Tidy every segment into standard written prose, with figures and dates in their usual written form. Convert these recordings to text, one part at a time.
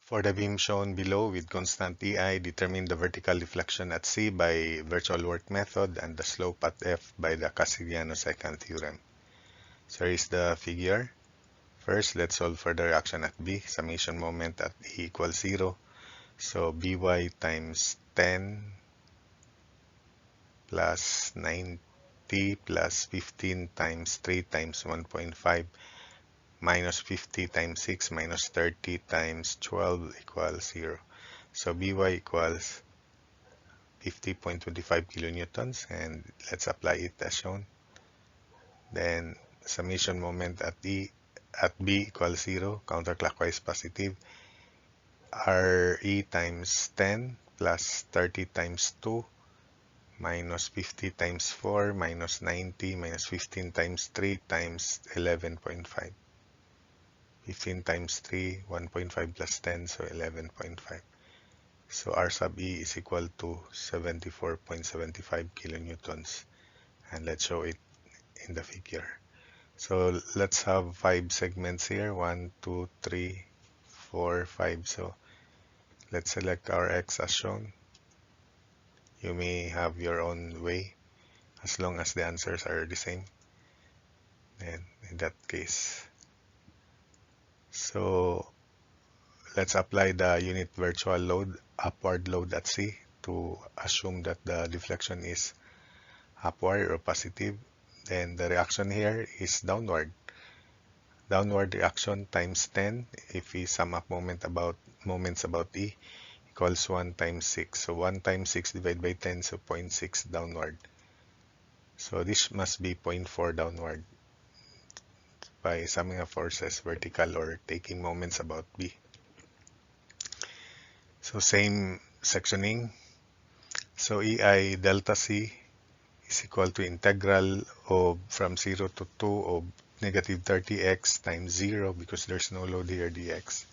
For the beam shown below with constant EI, determine the vertical deflection at C by virtual work method and the slope at F by the Castigliano second theorem. So here is the figure. First, let's solve for the reaction at B. Summation moment at E equals 0. So By times 10 plus 90 plus 15 times 3 times 1.5 minus 50 times 6 minus 30 times 12 equals 0. So By equals 50.25 kilonewtons, and let's apply it as shown. Then summation moment at B equals 0, counterclockwise positive. Re times 10 plus 30 times 2 minus 50 times 4 minus 90 minus 15 times 3 times 11.5. 15 times 3, 1.5 plus 10, so 11.5. So R sub E is equal to 74.75 kilonewtons. And let's show it in the figure. So let's have 5 segments here. 1, 2, 3, 4, 5. So let's select our X as shown. You may have your own way as long as the answers are the same. And in that case, so let's apply the unit virtual load, upward load at C, to assume that the deflection is upward or positive. Then the reaction here is downward. Downward reaction times 10, if we sum up moments about E, equals 1 times 6. So 1 times 6 divided by 10, so 0.6 downward. So this must be 0.4 downward by summing up forces vertical or taking moments about B. So same sectioning. So EI delta C is equal to integral of from 0 to 2 of negative 30x times 0, because there's no load here, dx.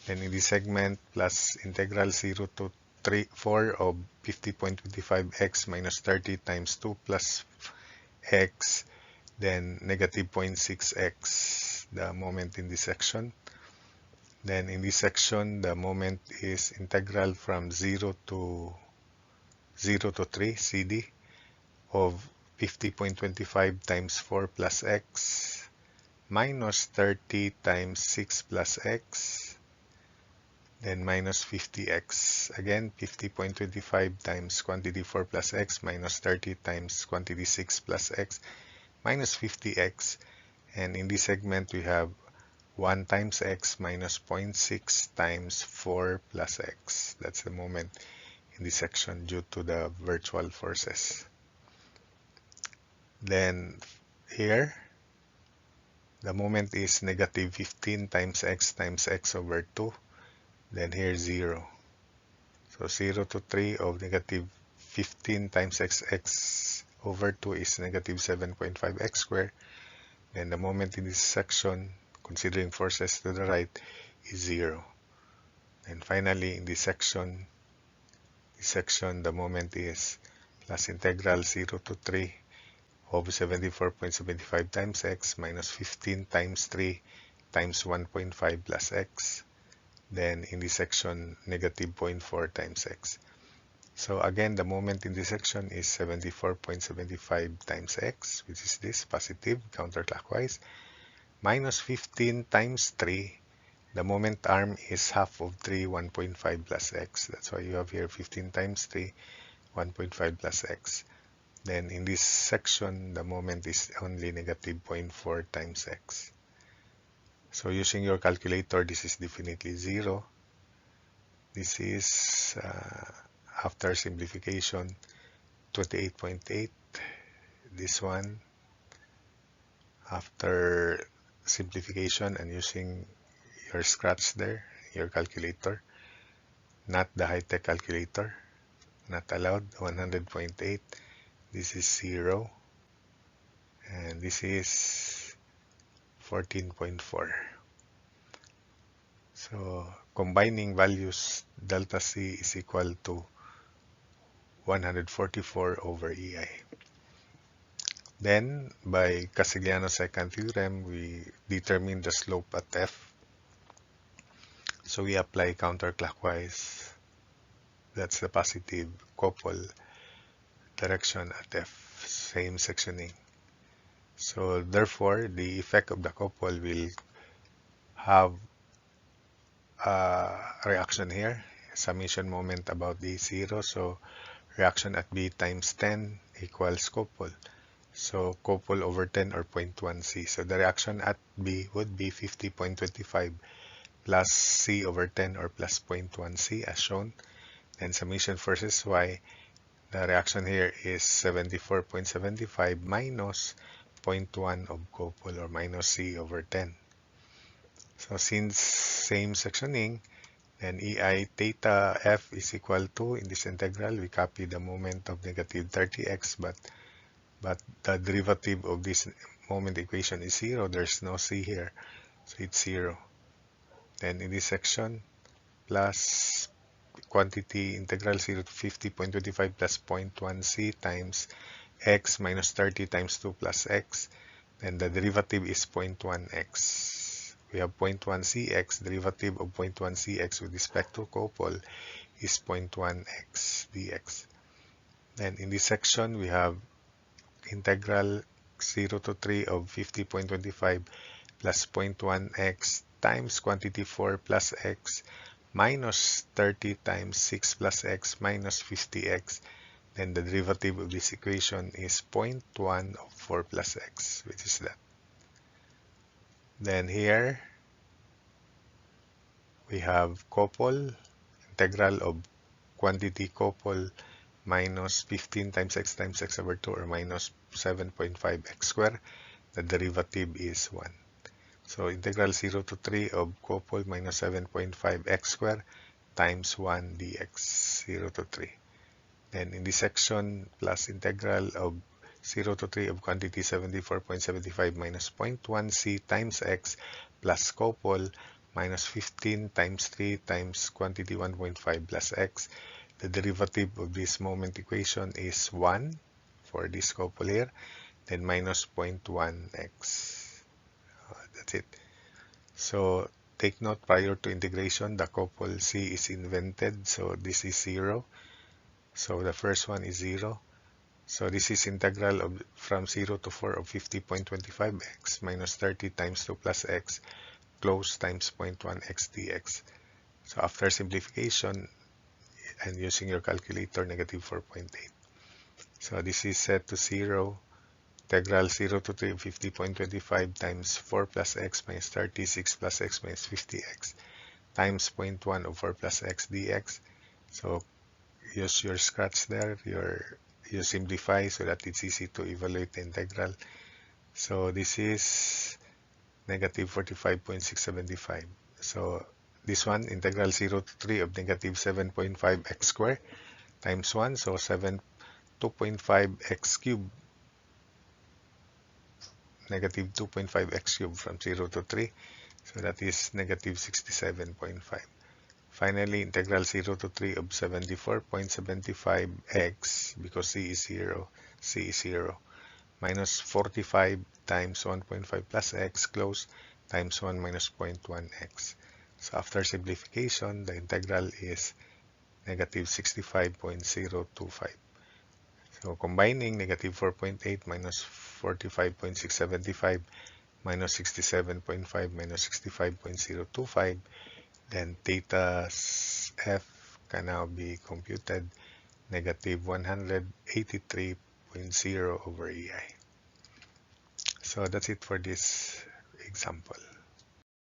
Then in the segment plus integral 0 to 4 of 50.25x minus 30 times 2 plus x, then negative 0.6x, the moment in this section. Then in this section, the moment is integral from 0 to 3 CD of 50.25 times 4 plus x minus 30 times 6 plus x, then minus 50x. Again, 50.25 times quantity 4 plus x minus 30 times quantity 6 plus x minus 50x. And in this segment, we have 1 times x minus 0.6 times 4 plus x. That's the moment in this section due to the virtual forces. Then here, the moment is negative 15 times x over 2. Then here 0. So 0 to 3 of negative 15 times x over 2 is negative 7.5 x squared. Then the moment in this section, considering forces to the right, is 0. And finally, in this section, the moment is plus integral 0 to 3 of 74.75 times x minus 15 times 3 times 1.5 plus x. Then in this section, negative 0.4 times x. So again, the moment in this section is 74.75 times x, which is this, positive, counterclockwise, minus 15 times 3. The moment arm is half of 3, 1.5 plus x. That's why you have here 15 times 3, 1.5 plus x. Then in this section, the moment is only negative 0.4 times x. So using your calculator, this is definitely 0. This is, after simplification, 28.8. This one, after simplification and using your scratch there, your calculator, not the high-tech calculator, not allowed, 100.8. This is 0. And this is 14.4. So combining values, delta C is equal to 144 over EI. Then, by Castigliano's second theorem, we determine the slope at F. So we apply counterclockwise. That's the positive couple direction at F, same sectioning. So therefore, the effect of the couple will have a reaction here, summation moment about the 0. So reaction at B times 10 equals couple. So couple over 10 or 0.1 C. So the reaction at B would be 50.25 plus C over 10 or plus 0.1 C as shown. And summation versus Y, the reaction here is 74.75 minus 0.1 of couple or minus C over 10. So since same sectioning, then EI theta F is equal to, in this integral, we copy the moment of negative 30x, but the derivative of this moment equation is 0. There's no C here, so it's 0. Then in this section, plus quantity integral 0 to 50.25 plus 0.1 C times x minus 30 times 2 plus x. Then the derivative is 0.1 x. We have 0.1 cx, derivative of 0.1 cx with respect to couple is 0.1 x dx. Then in this section, we have integral 0 to 3 of 50.25 plus 0.1 x times quantity 4 plus x minus 30 times 6 plus x minus 50x. Then the derivative of this equation is 0.1 of 4 plus x, which is that. Then here, we have couple, integral of quantity couple minus 15 times x over 2 or minus 7.5 x squared. The derivative is 1. So integral 0 to 3 of couple minus 7.5 x squared times 1 dx 0 to 3. Then in this section, plus integral of 0 to 3 of quantity 74.75 minus 0.1 c times x plus couple minus 15 times 3 times quantity 1.5 plus x. The derivative of this moment equation is 1 for this couple here, then minus 0.1 x. That's it. So take note, prior to integration, the couple C is invented, so this is 0. So the first one is 0. So this is integral of from 0 to 4 of 50.25 x minus 30 times 2 plus x close times 0.1 x dx. So after simplification and using your calculator, negative 4.8. So this is set to 0. Integral 0 to 3 of 50.25 times 4 plus x minus 36 plus x minus 50x times 0.1 of 4 plus x dx. So use your scratch there, you simplify so that it's easy to evaluate the integral. So this is negative 45.675. So this one, integral 0 to 3 of negative 7.5 x squared times 1, so 2.5 x cubed, negative 2.5 x cubed from 0 to 3, so that is negative 67.5. Finally, integral 0 to 3 of 74.75 x, because c is 0, minus 45 times 1.5 plus x close times 1 minus 0.1 x. So after simplification, the integral is negative 65.025. So combining negative 4.8 minus 45.675 minus 67.5 minus 65.025, then theta F can now be computed negative 183.0 over EI. So that's it for this example.